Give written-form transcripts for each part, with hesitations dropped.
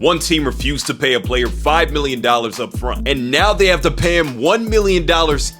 One team refused to pay a player $5 million up front, and now they have to pay him $1 million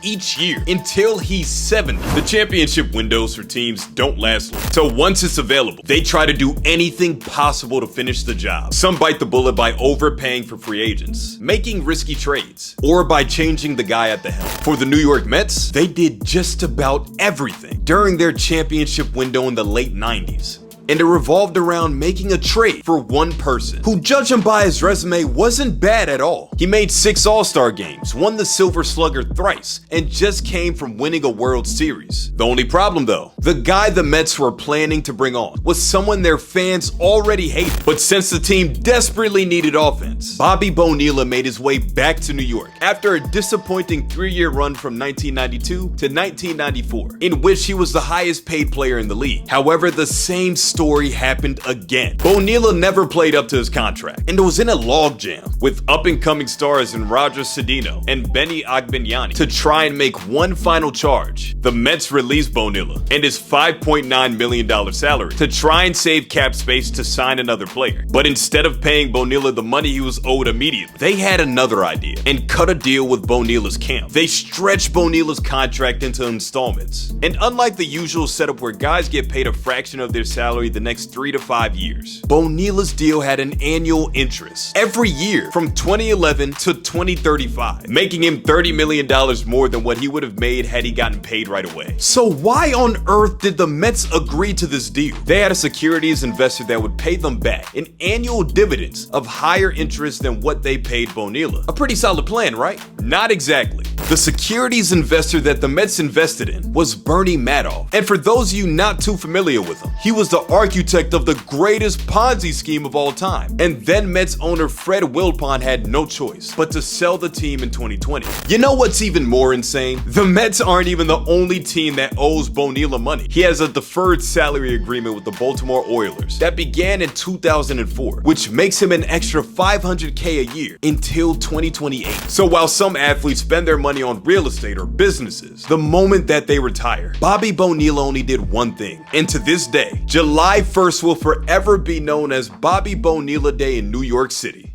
each year until he's 70. The championship windows for teams don't last long, so once it's available, they try to do anything possible to finish the job. Some bite the bullet by overpaying for free agents, making risky trades, or by changing the guy at the helm. For the New York Mets, they did just about everything during their championship window in the late 90s. And it revolved around making a trade for one person, who, judging by his resume, wasn't bad at all. He made 6 All-Star games, won the Silver Slugger thrice, and just came from winning a World Series. The only problem though, the guy the Mets were planning to bring on was someone their fans already hated. But since the team desperately needed offense, Bobby Bonilla made his way back to New York after a disappointing 3-year run from 1992 to 1994, in which he was the highest paid player in the league. However, the same story happened again. Bonilla never played up to his contract and was in a logjam with up-and-coming stars in Roger Cedeno and Benny Agbenyani to try and make one final charge. The Mets released Bonilla and his $5.9 million salary to try and save cap space to sign another player. But instead of paying Bonilla the money he was owed immediately, they had another idea and cut a deal with Bonilla's camp. They stretched Bonilla's contract into installments. And unlike the usual setup where guys get paid a fraction of their salary the next 3 to 5 years, Bonilla's deal had an annual interest every year from 2011 to 2035, making him $30 million more than what he would have made had he gotten paid right away. So why on earth did the Mets agree to this deal? They had a securities investor that would pay them back in annual dividends of higher interest than what they paid Bonilla. A pretty solid plan, right? Not exactly. The securities investor that the Mets invested in was Bernie Madoff. And for those of you not too familiar with him, he was the architect of the greatest Ponzi scheme of all time. And then Mets owner Fred Wilpon had no choice but to sell the team in 2020. You know what's even more insane? The Mets aren't even the only team that owes Bonilla money. He has a deferred salary agreement with the Baltimore Oilers that began in 2004, which makes him an extra $500K a year until 2028. So while some athletes spend their money on real estate or businesses, the moment that they retire, Bobby Bonilla only did one thing. And to this day, July 1st will forever be known as Bobby Bonilla Day in New York City.